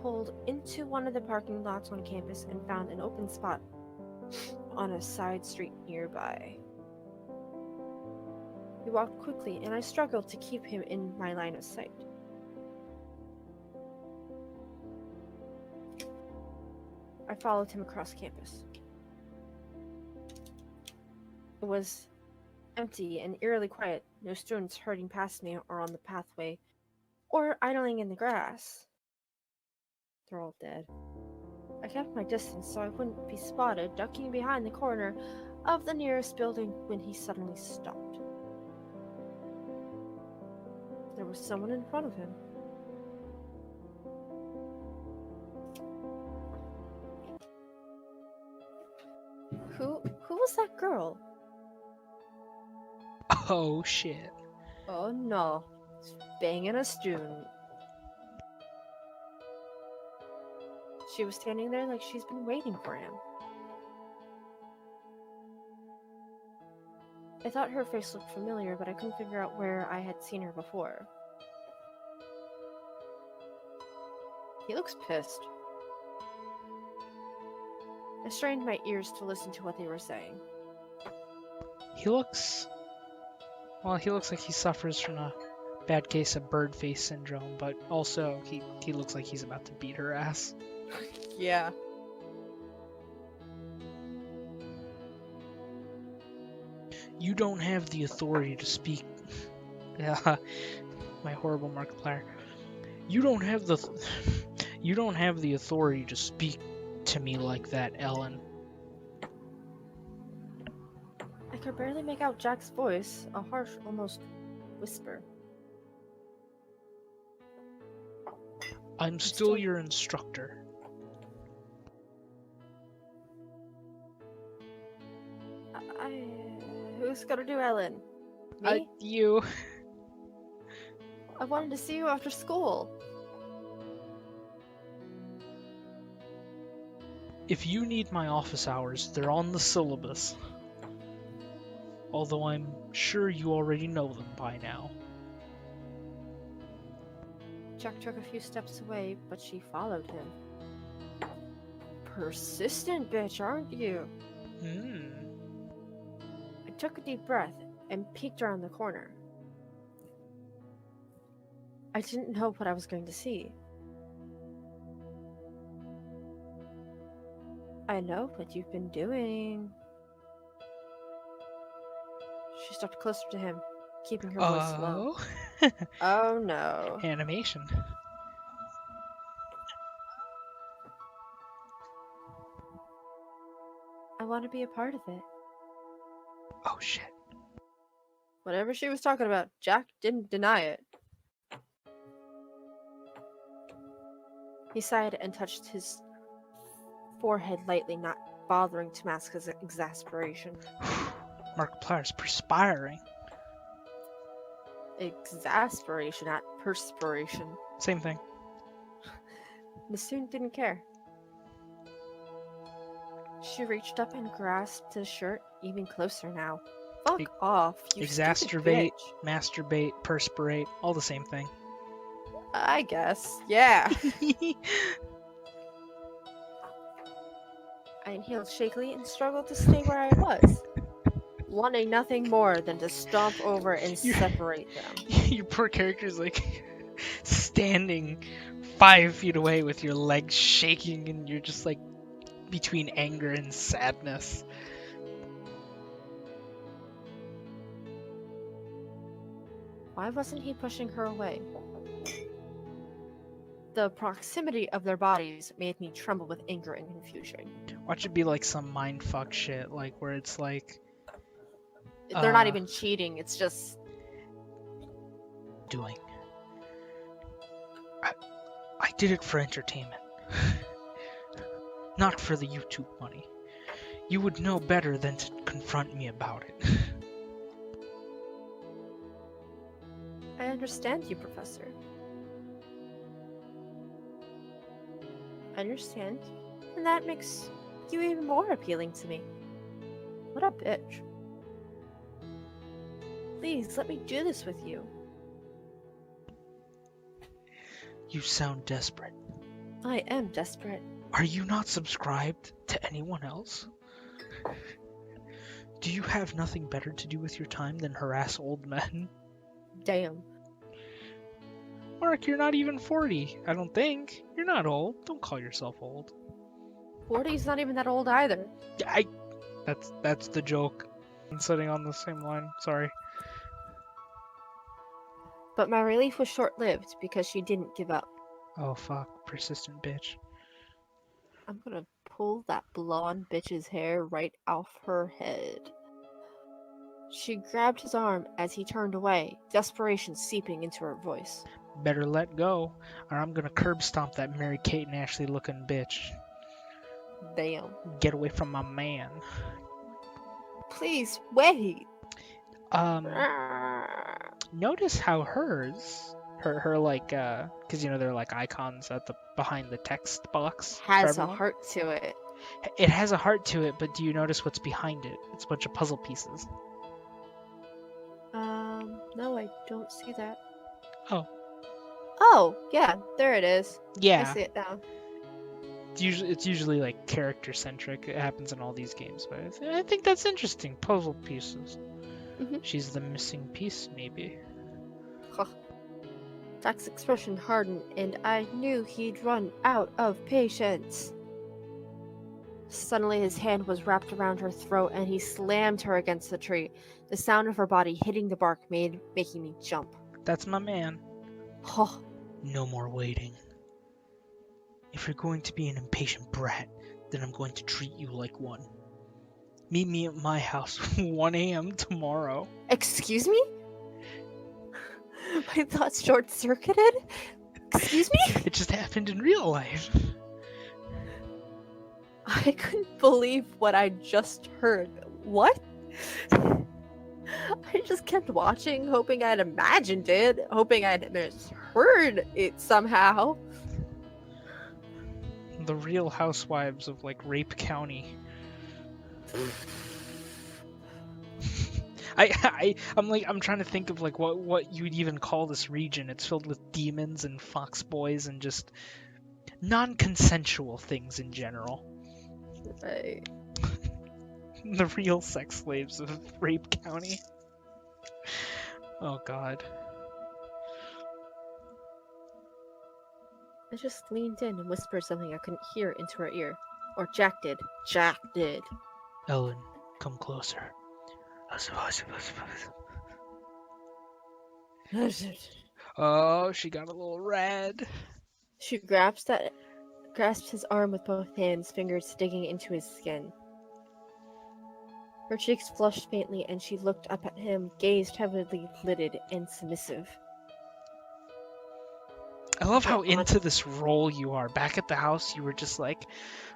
pulled into one of the parking lots on campus and found an open spot on a side street nearby. He walked quickly, and I struggled to keep him in my line of sight. I followed him across campus. It was empty and eerily quiet. No students hurrying past me or on the pathway, or idling in the grass. They're all dead. I kept my distance so I wouldn't be spotted, ducking behind the corner of the nearest building when he suddenly stopped. There was someone in front of him. Who was that girl? Oh shit. Oh no. He's banging a student. She was standing there like she's been waiting for him. I thought her face looked familiar, but I couldn't figure out where I had seen her before. He looks pissed. I strained my ears to listen to what they were saying. He looks like he suffers from a bad case of bird face syndrome, but also he looks like he's about to beat her ass. Yeah. You don't have the authority to speak. Yeah, my horrible Markiplier. You don't have the authority to speak to me like that, Ellen. I could barely make out Jack's voice, a harsh, almost whisper. I'm still your instructor. Who's gonna do Ellen? Me? You. I wanted to see you after school. If you need my office hours, they're on the syllabus. Although I'm sure you already know them by now. Jack took a few steps away, but she followed him. Persistent bitch, aren't you? I took a deep breath and peeked around the corner. I didn't know what I was going to see. I know what you've been doing. She stepped closer to him, keeping her voice low. Oh no. Animation. I want to be a part of it. Oh shit. Whatever she was talking about, Jack didn't deny it. He sighed and touched his forehead lightly, not bothering to mask his exasperation. Markiplier's perspiring. Exasperation, not perspiration. Same thing. The student didn't care. She reached up and grasped his shirt even closer now. Fuck off, you Exacerbate, stupid bitch. masturbate, perspirate, all the same thing. I guess, yeah. I inhaled shakily and struggled to stay where I was, wanting nothing more than to stomp over and separate them. Your poor character's like standing 5 feet away with your legs shaking, and you're just like between anger and sadness. Why wasn't he pushing her away? The proximity of their bodies made me tremble with anger and confusion. Watch it be like some mindfuck shit, like where it's like they're not even cheating, it's just doing. I did it for entertainment. Not for the YouTube money. You would know better than to confront me about it. I understand you, Professor. I understand, and that makes you even more appealing to me. What a bitch. Please, let me do this with you. You sound desperate. I am desperate. Are you not subscribed to anyone else? Do you have nothing better to do with your time than harass old men? Damn. Mark, you're not even 40, I don't think. You're not old. Don't call yourself old. 40's not even that old either. Yeah, that's the joke. I'm sitting on the same line. Sorry. But my relief was short-lived because she didn't give up. Oh fuck, persistent bitch. I'm gonna pull that blonde bitch's hair right off her head. She grabbed his arm as he turned away, desperation seeping into her voice. Better let go, or I'm gonna curb stomp that Mary Kate and Ashley looking bitch. Damn. Get away from my man. Please, wait! Notice how her like, cause you know they're like icons at the behind the text box. Has a heart to it. It has a heart to it, but do you notice what's behind it? It's a bunch of puzzle pieces. No, I don't see that. Oh. Oh, yeah, there it is. Yeah. I see it now. It's usually like character centric. It happens in all these games, but I think that's interesting. Puzzle pieces. Mm-hmm. She's the missing piece, maybe. Huh. Jack's expression hardened, and I knew he'd run out of patience. Suddenly, his hand was wrapped around her throat, and he slammed her against the tree. The sound of her body hitting the bark making me jump. That's my man. Oh. No more waiting. If you're going to be an impatient brat, then I'm going to treat you like one. Meet me at my house 1 a.m. tomorrow. Excuse me? My thoughts short-circuited? Excuse me? It just happened in real life. I couldn't believe what I just heard. What? I just kept watching, hoping I'd imagined it, hoping I'd misheard it somehow. The Real Housewives of like Rape County. I'm trying to think of like what you would even call this region. It's filled with demons and fox boys and just non-consensual things in general. Right. The real sex slaves of Rape County. Oh god. I just leaned in and whispered something I couldn't hear into her ear. Or Jack did. Jack did. Ellen, come closer. Oh, she got a little red. She grasped his arm with both hands, fingers digging into his skin. Her cheeks flushed faintly, and she looked up at him, gazed heavily lidded and submissive. I love how into this role you are. Back at the house, you were just like,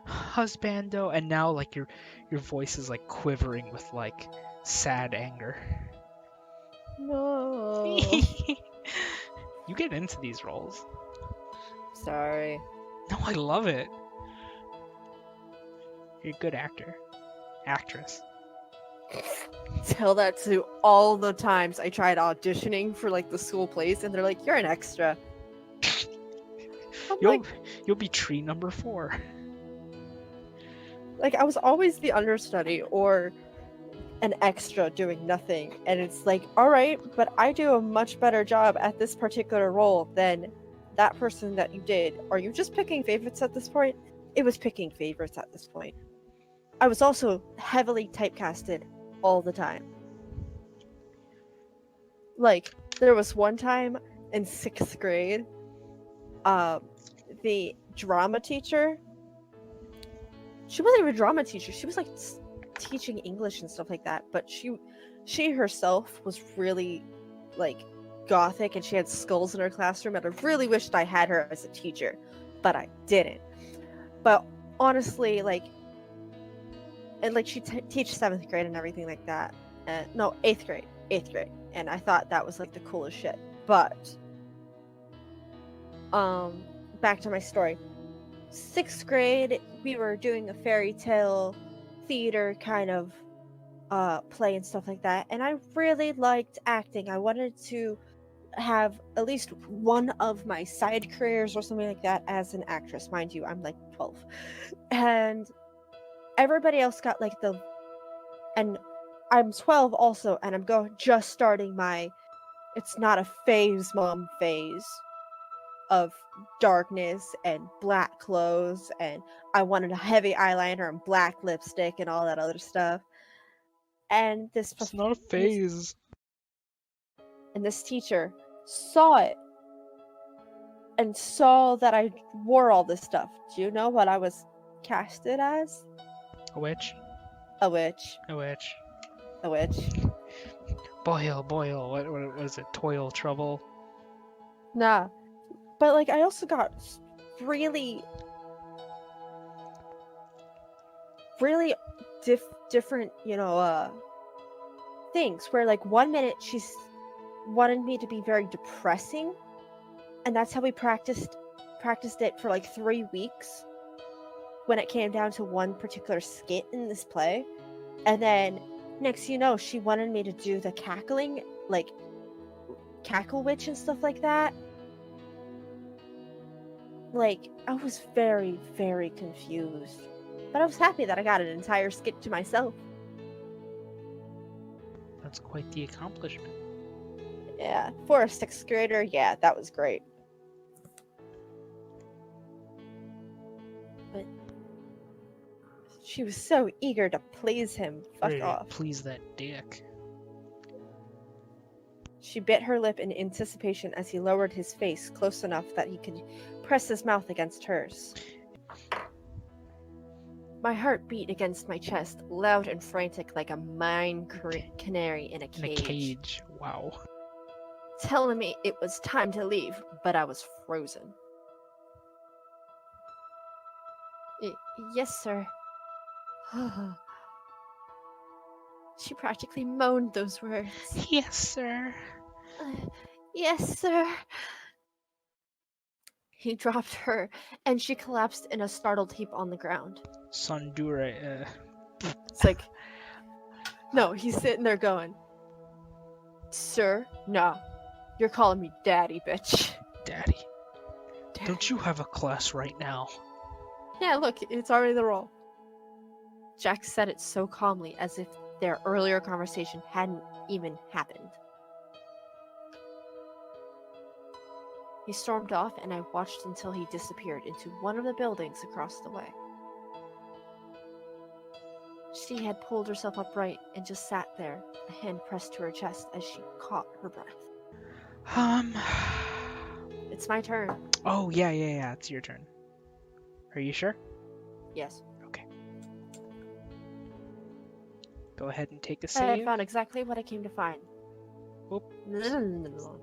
husbando, and now like your voice is like quivering with like sad anger. No. You get into these roles. Sorry. No, I love it. You're a good actor. Actress. Tell that to all the times I tried auditioning for like the school plays, and they're like, "You're an extra." You'll be tree number 4. Like I was always the understudy or an extra doing nothing, and it's like, all right, but I do a much better job at this particular role than that person that you did. Are you just picking favorites at this point? It was picking favorites at this point. I was also heavily typecasted all the time. Like, there was one time in 6th grade, the drama teacher, she wasn't even a drama teacher, she was like teaching English and stuff like that, but she herself was really like gothic, and she had skulls in her classroom, and I really wished I had her as a teacher, but I didn't. But honestly, like, and like she teaches 7th grade and everything like that, and no, 8th grade, and I thought that was like the coolest shit. But back to my story. 6th grade, we were doing a fairy tale theater kind of play and stuff like that, and I really liked acting. I wanted to have at least one of my side careers or something like that as an actress. Mind you, I'm like 12. And everybody else got like and I'm 12 also, and I'm just starting my it's not a phase, mom phase of darkness and black clothes, and I wanted a heavy eyeliner and black lipstick and all that other stuff. And It's not a phase. this teacher saw it and saw that I wore all this stuff. Do you know what I was casted as? A witch? A witch. A witch. A witch. Boil, boil. What is it? Toil, trouble? Nah. But like I also got really different, things where like 1 minute she's wanted me to be very depressing, and that's how we practiced it for like 3 weeks when it came down to one particular skit in this play. And then next you know, she wanted me to do the cackling, like cackle witch and stuff like that. Like, I was very, very confused. But I was happy that I got an entire skit to myself. That's quite the accomplishment. Yeah, for a 6th grader, yeah, that was great. But she was so eager to please him. Fuck Ready to off. please that dick. She bit her lip in anticipation as he lowered his face close enough that he could press his mouth against hers. My heart beat against my chest, loud and frantic like a canary in a cage. In a cage. Wow. Telling me it was time to leave, but I was frozen. Yes, sir. She practically moaned those words. Yes, sir. Yes, sir. He dropped her, and she collapsed in a startled heap on the ground. Sundure. It's like, no, he's sitting there going, sir, no, you're calling me daddy, bitch. Daddy. Don't you have a class right now? Yeah, look, it's already the role. Jack said it so calmly, as if their earlier conversation hadn't even happened. He stormed off, and I watched until he disappeared into one of the buildings across the way. She had pulled herself upright and just sat there, a hand pressed to her chest as she caught her breath. It's my turn. Oh, yeah, it's your turn. Are you sure? Yes. Okay. Go ahead and take a I save. had found exactly what I came to find. Oop.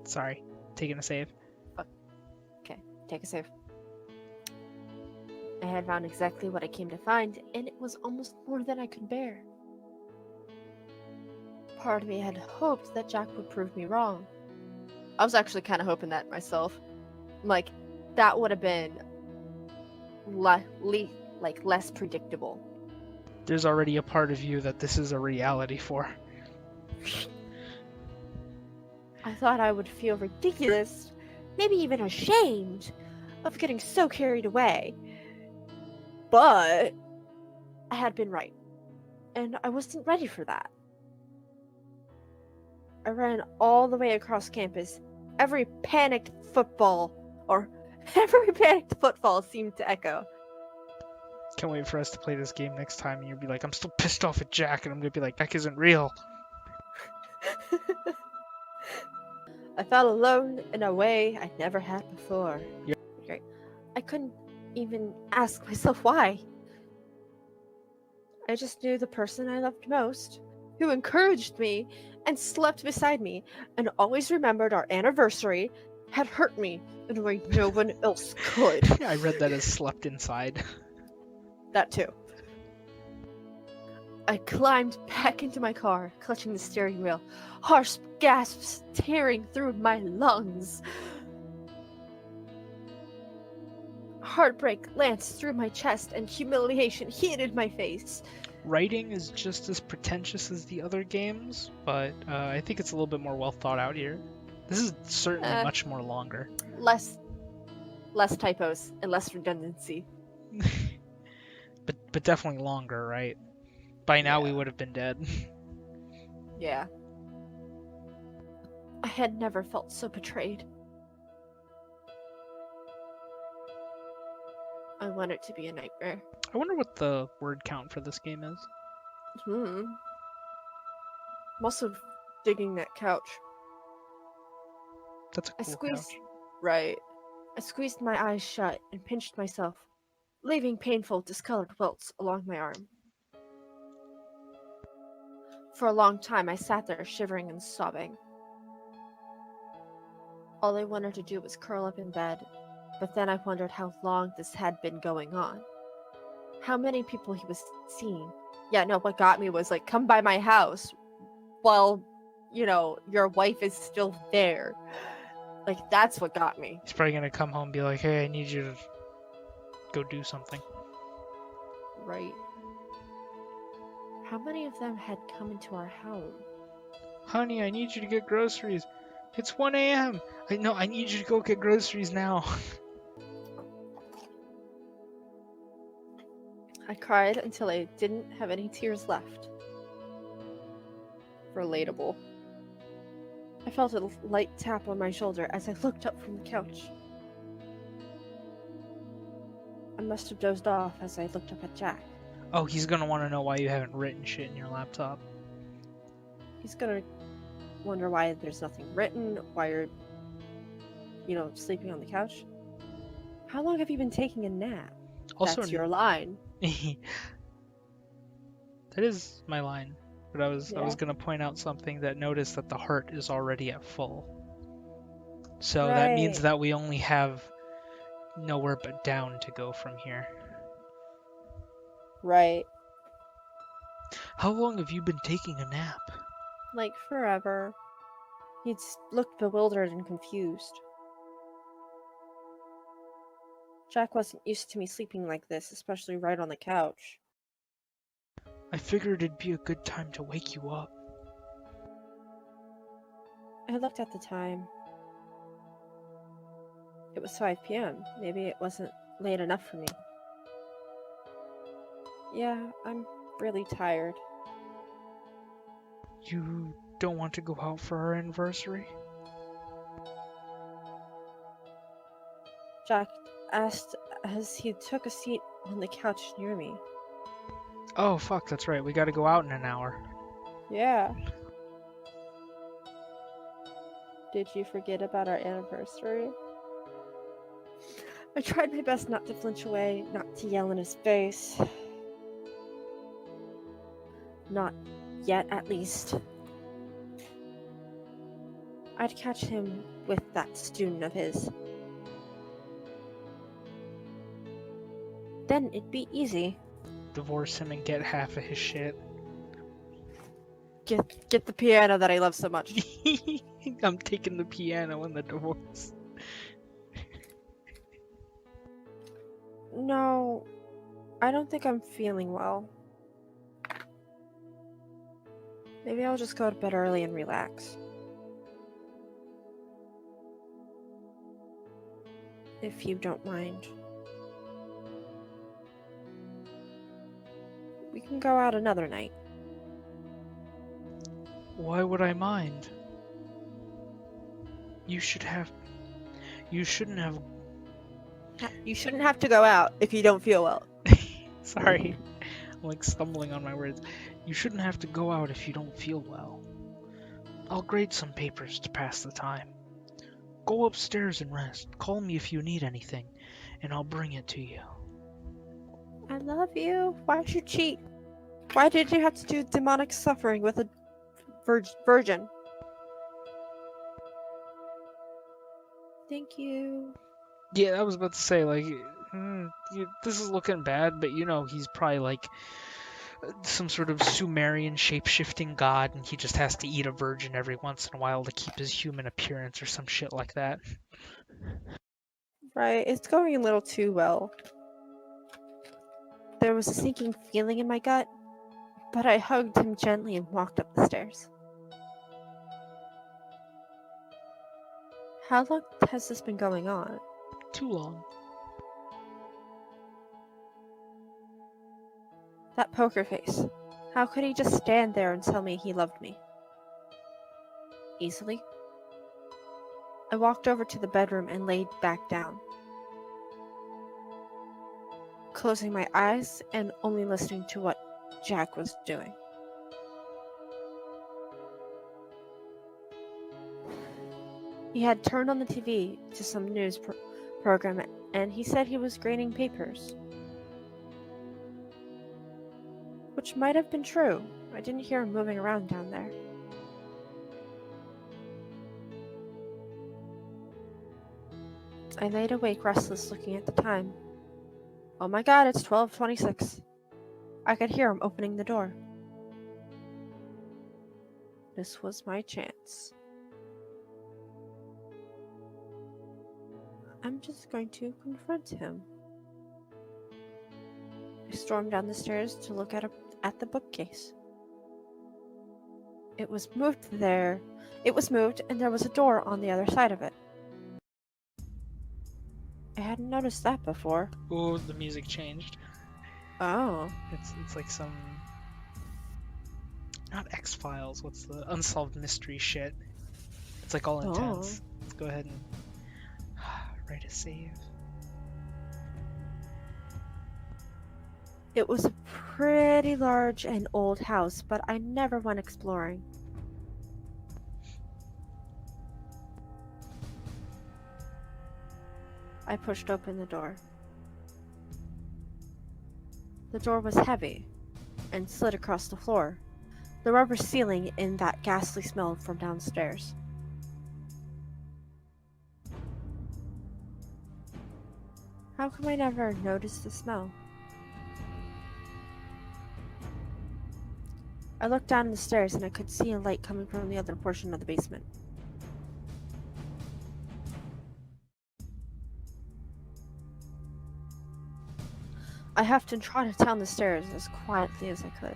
Sorry. Taking a save. Okay, take a save. I had found exactly what I came to find, and it was almost more than I could bear. Part of me had hoped that Jack would prove me wrong. I was actually kind of hoping that myself. Like, that would have been less predictable. There's already a part of you that this is a reality for. I thought I would feel ridiculous, maybe even ashamed, of getting so carried away. But I had been right, and I wasn't ready for that. I ran all the way across campus. Every panicked footfall seemed to echo. Can't wait for us to play this game next time, and you'll be like, I'm still pissed off at Jack, and I'm gonna be like, Jack isn't real. I felt alone in a way I never had before. Yep. Great. I couldn't even ask myself why. I just knew the person I loved most, who encouraged me and slept beside me, and always remembered our anniversary, had hurt me in a way no one else could. I read that as slept inside. That too. I climbed back into my car, clutching the steering wheel, harsh gasps tearing through my lungs. Heartbreak lanced through my chest, and humiliation heated my face. Writing is just as pretentious as the other games, but I think it's a little bit more well thought out here. This is certainly Eh, much more longer. less typos and less redundancy. But definitely longer, right? By now we Yeah. would have been dead. Yeah. I had never felt so betrayed. I want it to be a nightmare. I wonder what the word count for this game is. I'm also digging that couch. That's a I cool squeezed. couch. Right. I squeezed my eyes shut and pinched myself, leaving painful, discolored welts along my arm. For a long time, I sat there shivering and sobbing. All I wanted to do was curl up in bed, but then I wondered how long this had been going on. How many people he was seeing. Yeah, no, what got me was like, come by my house while, your wife is still there. Like, that's what got me. He's probably gonna come home and be like, hey, I need you to go do something. Right. How many of them had come into our home? Honey, I need you to get groceries. It's 1 a.m. I need you to go get groceries now. I cried until I didn't have any tears left. Relatable. I felt a light tap on my shoulder as I looked up from the couch. I must have dozed off as I looked up at Jack. Oh, he's gonna want to know why you haven't written shit in your laptop. He's gonna wonder why there's nothing written, why you're, sleeping on the couch. How long have you been taking a nap? Also, That's your line. that is my line. But I was Yeah. gonna point out something that noticed that the heart is already at full. So that means Right. that we only have nowhere but down to go from here. Right. How long have you been taking a nap? Like forever. He looked bewildered and confused. Jack wasn't used to me sleeping like this, especially right on the couch. I figured it'd be a good time to wake you up. I looked at the time. It was 5 p.m. Maybe it wasn't late enough for me. Yeah, I'm really tired. You don't want to go out for our anniversary? Jack asked as he took a seat on the couch near me. Oh, fuck, that's right. We gotta go out in an hour. Yeah. Did you forget about our anniversary? I tried my best not to flinch away, not to yell in his face. Not yet, at least. I'd catch him with that student of his. Then it'd be easy. Divorce him and get half of his shit. Get the piano that I love so much. I'm taking the piano and the divorce. No, I don't think I'm feeling well. Maybe I'll just go to bed early and relax. If you don't mind. We can go out another night. Why would I mind? You shouldn't have. You shouldn't have to go out if you don't feel well. Sorry. I'm like stumbling on my words. You shouldn't have to go out if you don't feel well. I'll grade some papers to pass the time. Go upstairs and rest. Call me if you need anything, and I'll bring it to you. I love you. Why'd you cheat? Why did you have to do demonic suffering with a virgin? Thank you. Yeah, I was about to say, like, this is looking bad, but he's probably like some sort of Sumerian shape-shifting god, and he just has to eat a virgin every once in a while to keep his human appearance or some shit like that. Right, it's going a little too well. There was a sinking feeling in my gut, but I hugged him gently and walked up the stairs. How long has this been going on? Too long. That poker face. How could he just stand there and tell me he loved me? Easily. I walked over to the bedroom and laid back down, closing my eyes and only listening to what Jack was doing. He had turned on the TV to some news program and he said he was grading papers. Which might have been true. I didn't hear him moving around down there. I laid awake restless looking at the time. Oh my god, it's 12:26. I could hear him opening the door. This was my chance. I'm just going to confront him. I stormed down the stairs to look at the bookcase. It was moved there. It was moved, and there was a door on the other side of it. I hadn't noticed that before. Oh, the music changed. Oh. It's like some... Not X-Files, what's the unsolved mystery shit. It's like all intense. Let's go ahead and write a save. It was a pretty large and old house, but I never went exploring. I pushed open the door. The door was heavy and slid across the floor, the rubber ceiling in that ghastly smell from downstairs. How come I never noticed the smell? I looked down the stairs and I could see a light coming from the other portion of the basement. I huffed and trotted down the stairs as quietly as I could.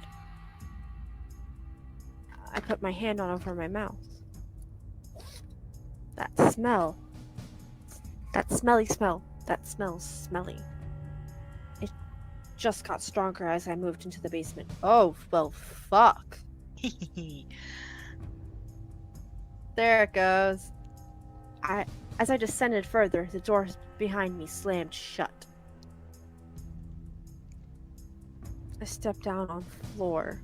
I put my hand on over my mouth. That smell. That smelly smell. That smells smelly. It just got stronger as I moved into the basement. Oh, well, fuck. There it goes. As I descended further, the door behind me slammed shut. I stepped down on floor.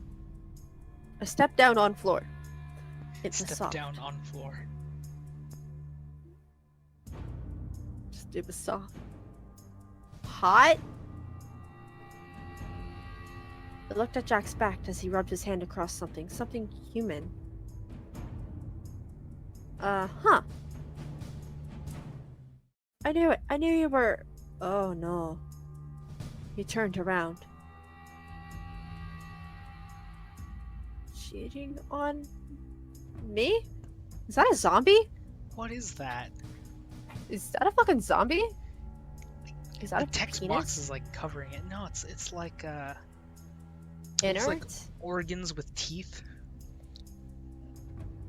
It Step was soft. down on floor. It was soft. Hot? I looked at Jack's back as he rubbed his hand across something human. Huh. I knew it. I knew you were... Oh no. He turned around. Cheating on me? Is that a zombie? What is that? Is that a fucking zombie? Is that The a text penis? box is like covering it. No, it's like Inert? like organs with teeth.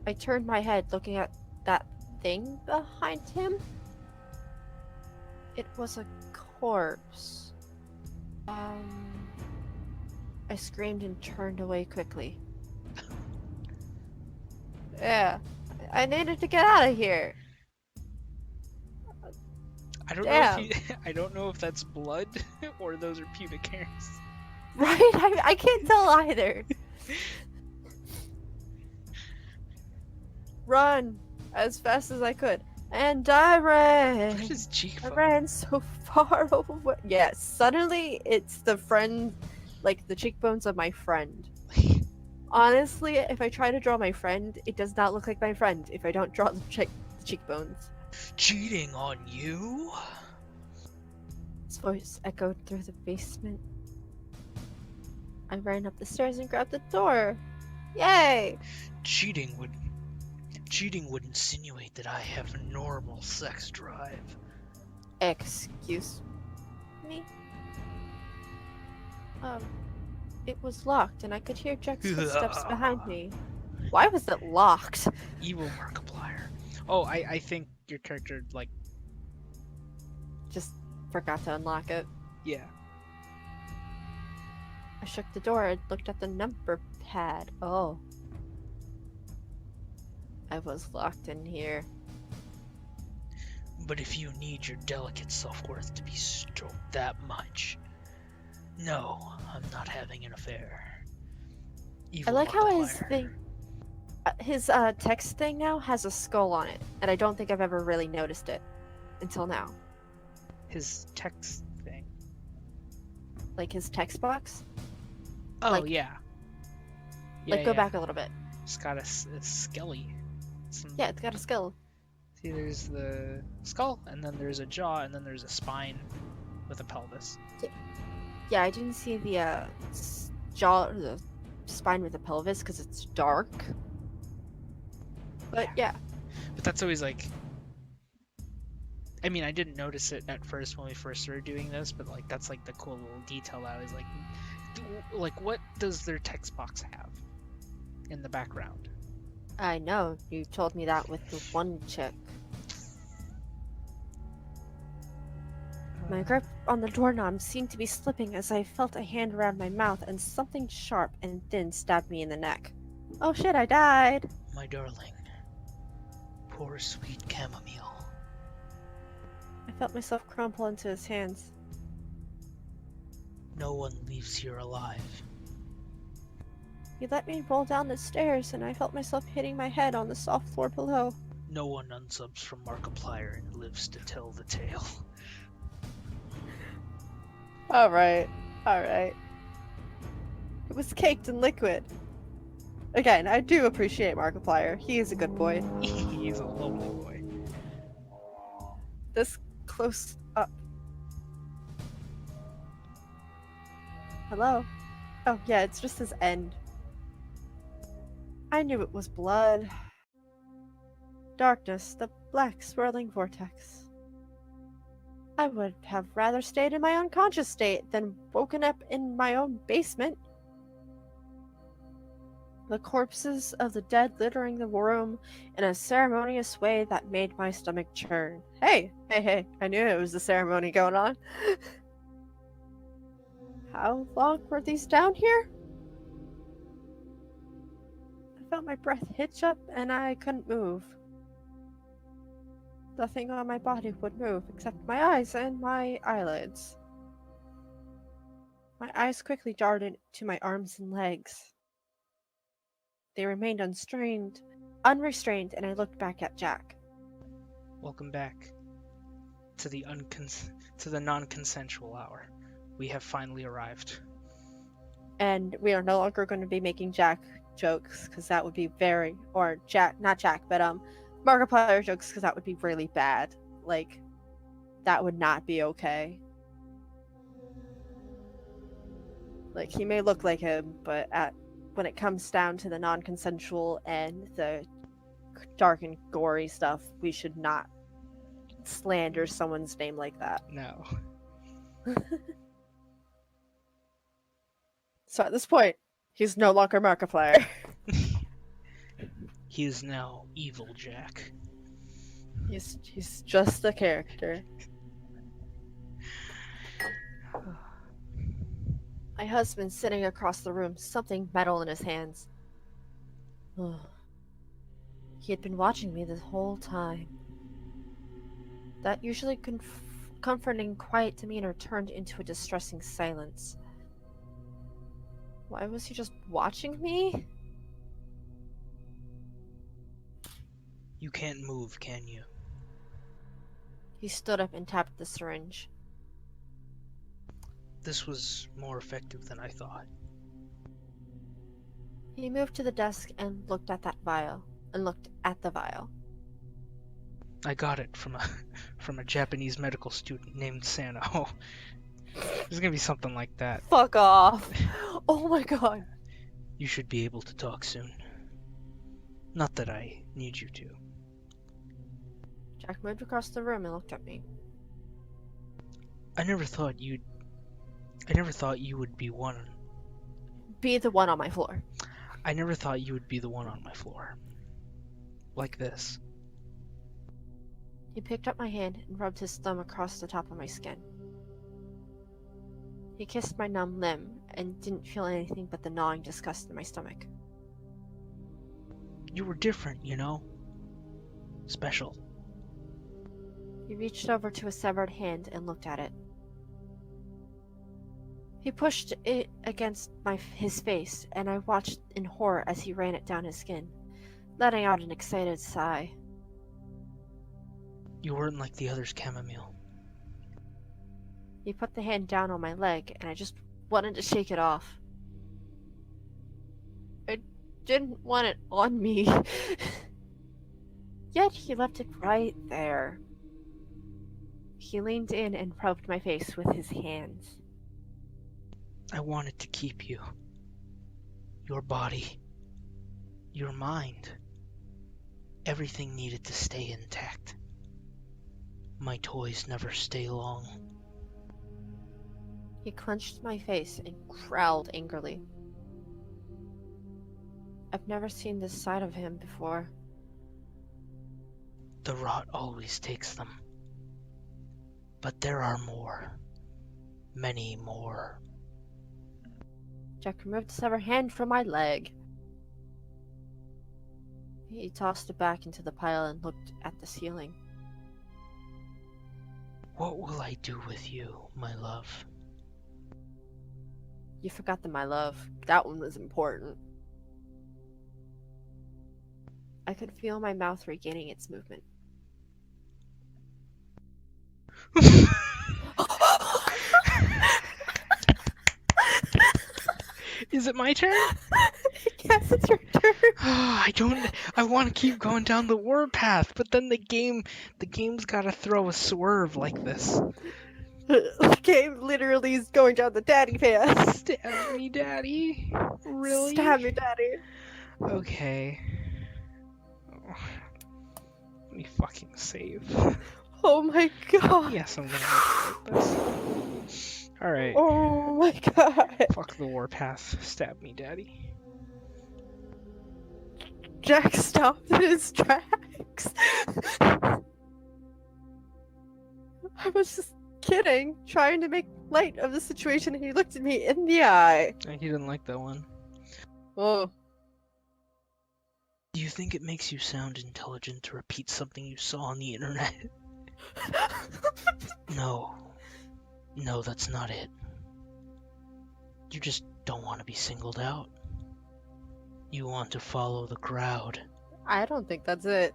I turned my head looking at that thing behind him. It was a corpse. I screamed and turned away quickly. Yeah, I needed to get out of here. I don't know Damn. if I don't know if that's blood or those are pubic hairs. Right? I can't tell either. Run as fast as I could. And I ran. Look at his I cheekbone. ran so far away. Yeah, suddenly it's the friend, like the cheekbones of my friend. Honestly, if I try to draw my friend, it does not look like my friend if I don't draw the cheekbones. Cheating on you? His voice echoed through the basement. I ran up the stairs and grabbed the door. Yay! Cheating would insinuate that I have a normal sex drive. Excuse me? It was locked and I could hear Jack's footsteps behind me. Why was it locked? Evil Markiplier. Oh, I think your character, like, Just forgot to unlock it. yeah. I shook the door and looked at the number pad. Oh. I was locked in here. But if you need your delicate self-worth to be stroked that much, no, I'm not having an affair. I Evil like how Markiplier. his text thing now has a skull on it, and I don't think I've ever really noticed it until now. His text thing. Like his text box. Oh, Like- yeah. Like go back a little bit. It's got a skelly. Yeah, it's got a skull. See, there's the skull, and then there's a jaw, and then there's a spine with a pelvis. Yeah, I didn't see the jaw or the spine with the pelvis because it's dark. But yeah. But that's always like... I mean, I didn't notice it at first when we first started doing this, but like that's like the cool little detail that I was like, what does their text box have in the background? I know, you told me that with the one chick. My grip on the doorknob seemed to be slipping as I felt a hand around my mouth and something sharp and thin stabbed me in the neck. Oh shit, I died! My darling, poor sweet chamomile. I felt myself crumple into his hands. No one leaves here alive. He let me roll down the stairs and I felt myself hitting my head on the soft floor below. No one unsubs from Markiplier and lives to tell the tale. Alright, alright. It was caked in liquid. Again, I do appreciate Markiplier. He is a good boy. He's a lovely boy. This close up. Hello? Oh, yeah, it's just his end. I knew it was blood. Darkness, the black swirling vortex. I would have rather stayed in my unconscious state than woken up in my own basement. The corpses of the dead littering the room in a ceremonious way that made my stomach churn. Hey, I knew it was a ceremony going on. How long were these down here? I felt my breath hitch up and I couldn't move. Nothing on my body would move except my eyes and my eyelids. My eyes quickly darted to my arms and legs. They remained unrestrained, and I looked back at Jack. Welcome back to the non-consensual hour. We have finally arrived. And we are no longer going to be making Jack jokes because that would be Markiplier jokes because that would be really bad. Like, that would not be okay. Like, he may look like him, but when it comes down to the non-consensual and the dark and gory stuff, we should not slander someone's name like that. No. So at this point, he's no longer Markiplier. He is now Evil Jack. He's just a character. My husband sitting across the room, something metal in his hands. He had been watching me this whole time. That usually comforting, quiet demeanor turned into a distressing silence. Why was he just watching me? You can't move, can you? He stood up and tapped the syringe. This was more effective than I thought. He moved to the desk and looked at the vial. I got it from a Japanese medical student named Sano. There's gonna be something like that. Fuck off! Oh my god. You should be able to talk soon. Not that I need you to. Jack moved across the room and looked at me. I never thought you would be one. Be the one on my floor. I never thought you would be the one on my floor. Like this. He picked up my hand and rubbed his thumb across the top of my skin. He kissed my numb limb and didn't feel anything but the gnawing disgust in my stomach. You were different, you know? Special. He reached over to a severed hand and looked at it. He pushed it against his face, and I watched in horror as he ran it down his skin, letting out an excited sigh. You weren't like the others, Chamomile. He put the hand down on my leg, and I just wanted to shake it off. I didn't want it on me. Yet he left it right there. He leaned in and probed my face with his hands. I wanted to keep you. Your body. Your mind. Everything needed to stay intact. My toys never stay long. He clenched my face and growled angrily. I've never seen this side of him before. The rot always takes them. But there are more. Many more. Jack removed the severed hand from my leg. He tossed it back into the pile and looked at the ceiling. What will I do with you, my love? You forgot the my love. That one was important. I could feel my mouth regaining its movement. Is it my turn? Yes, it's your turn. I want to keep going down the warpath, but then the game's gotta throw a swerve like this. The game literally is going down the daddy path. Stab me, daddy. Really? Stab me, daddy. Okay. Let me fucking save. Oh my god. Yes, I'm gonna make this. Alright. Oh my god. Fuck the warpath. Stab me, daddy. Jack stopped in his tracks. I was just kidding, trying to make light of the situation, and he looked at me in the eye. He didn't like that one. Oh. Do you think it makes you sound intelligent to repeat something you saw on the internet? No. No, that's not it. You just don't want to be singled out. You want to follow the crowd. I don't think that's it.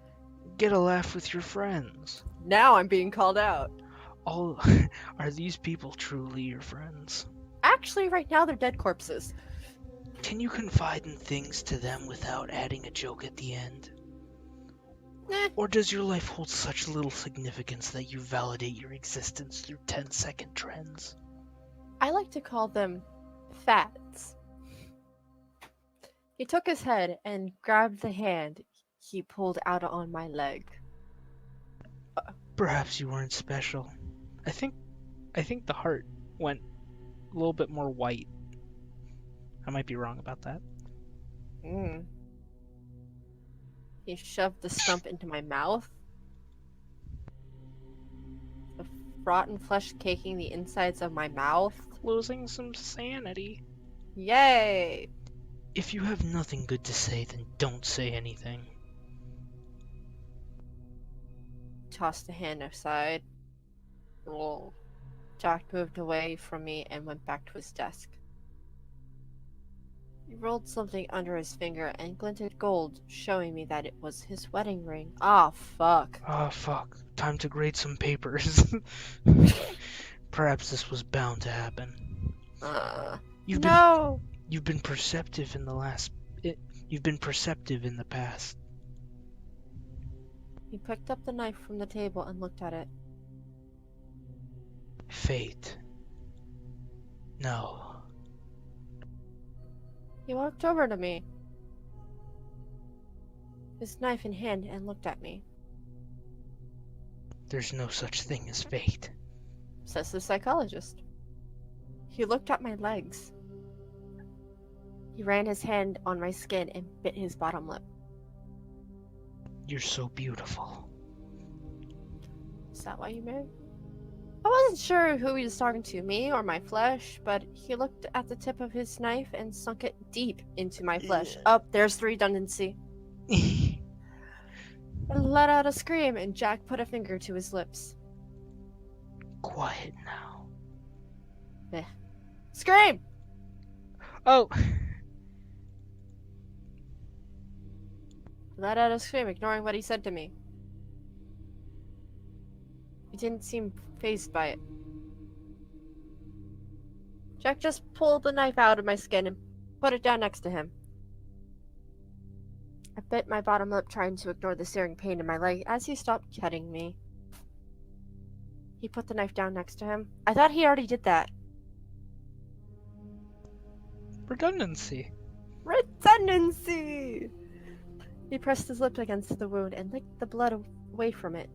Get a laugh with your friends. Now I'm being called out. Are these people truly your friends? Actually, right now they're dead corpses. Can you confide in things to them without adding a joke at the end? Or does your life hold such little significance that you validate your existence through 10-second trends? I like to call them fads. He took his head and grabbed the hand he pulled out on my leg. Perhaps you weren't special. I think the heart went a little bit more white. I might be wrong about that. He shoved the stump into my mouth. The rotten flesh caking the insides of my mouth. Losing some sanity. Yay! If you have nothing good to say, then don't say anything. Tossed the hand aside. Roll. Jack moved away from me and went back to his desk. He rolled something under his finger and glinted gold, showing me that it was his wedding ring. Ah, fuck. Ah, fuck. Time to grade some papers. Perhaps this was bound to happen. You've been perceptive in the past. He picked up the knife from the table and looked at it. Fate. No. He walked over to me, his knife in hand, and looked at me. There's no such thing as fate. Says the psychologist. He looked at my legs. He ran his hand on my skin and bit his bottom lip. You're so beautiful. Is that why you married me? I wasn't sure who he was talking to, me or my flesh, but he looked at the tip of his knife and sunk it deep into my flesh. Oh, there's the redundancy. I let out a scream, and Jack put a finger to his lips. Quiet now. Scream! Oh! Let out a scream, ignoring what he said to me. He didn't seem fazed by it. Jack just pulled the knife out of my skin and put it down next to him. I bit my bottom lip, trying to ignore the searing pain in my leg as he stopped cutting me. He put the knife down next to him. I thought he already did that. Redundancy. Redundancy! He pressed his lips against the wound and licked the blood away from it.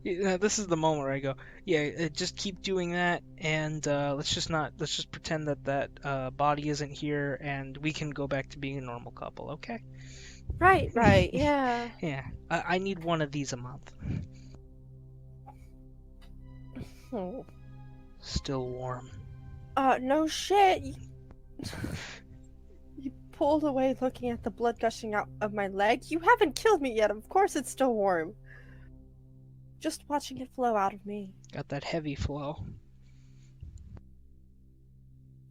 Yeah, this is the moment where I go, yeah, just keep doing that, and let's just pretend that body isn't here, and we can go back to being a normal couple, okay? Right, yeah. Yeah, I need one of these a month. Oh. Still warm. No shit. You pulled away, looking at the blood gushing out of my leg. You haven't killed me yet. Of course it's still warm. Just watching it flow out of me. Got that heavy flow.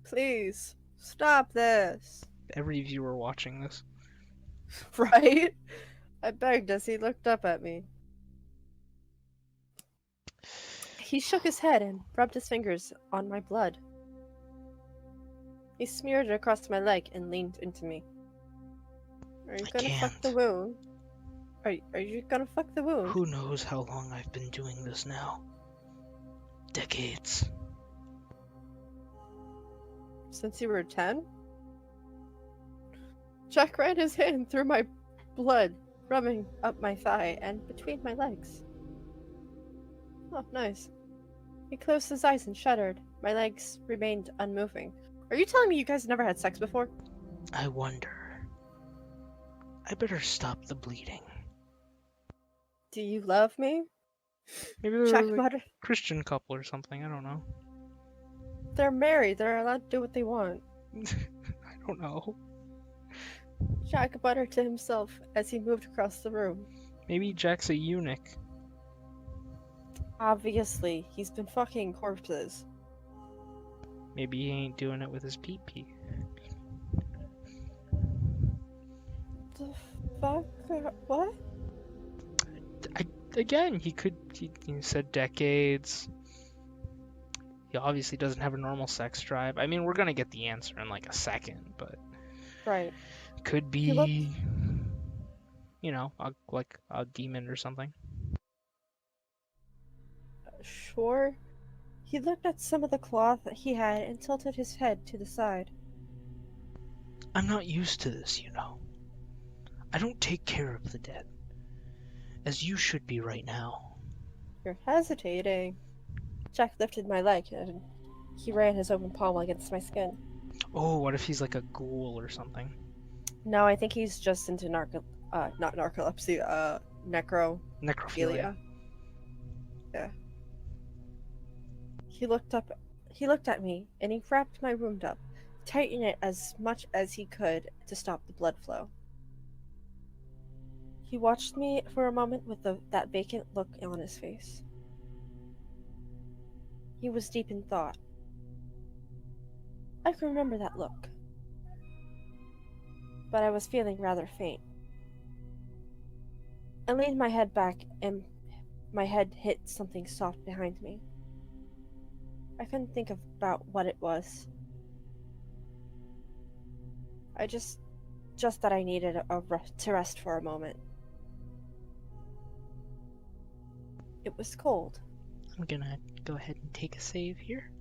Please, stop this. Every viewer watching this. Right? I begged as he looked up at me. He shook his head and rubbed his fingers on my blood. He smeared it across my leg and leaned into me. Are you gonna fuck the wound? Are you gonna fuck the wound? Who knows how long I've been doing this now? Decades. Since you were 10? Jack ran his hand through my blood, rubbing up my thigh and between my legs. Oh, nice. He closed his eyes and shuddered. My legs remained unmoving. Are you telling me you guys never had sex before? I wonder. I better stop the bleeding. Do you love me? Maybe they're Jack like muttered. a Christian couple or something, I don't know. They're married. They're allowed to do what they want. I don't know. Jack muttered to himself as he moved across the room. Maybe Jack's a eunuch. Obviously, he's been fucking corpses. Maybe he ain't doing it with his pee-pee. The fuck? What? Again, he said decades. He obviously doesn't have a normal sex drive. I mean, we're gonna get the answer in like a second, but... Right. Could be... You know, like a demon or something. Sure. He looked at some of the cloth that he had and tilted his head to the side. I'm not used to this, you know. I don't take care of the dead. As you should be right now. You're hesitating. Jack lifted my leg and he ran his open palm against my skin. Oh, what if he's like a ghoul or something? No, I think he's just into not narcolepsy, Necrophilia. Yeah. He looked at me, and he wrapped my wound up, tightening it as much as he could to stop the blood flow. He watched me for a moment with that vacant look on his face. He was deep in thought. I can remember that look. But I was feeling rather faint. I leaned my head back, and my head hit something soft behind me. I couldn't think about what it was. I just that I needed to rest for a moment. It was cold. I'm gonna go ahead and take a save here.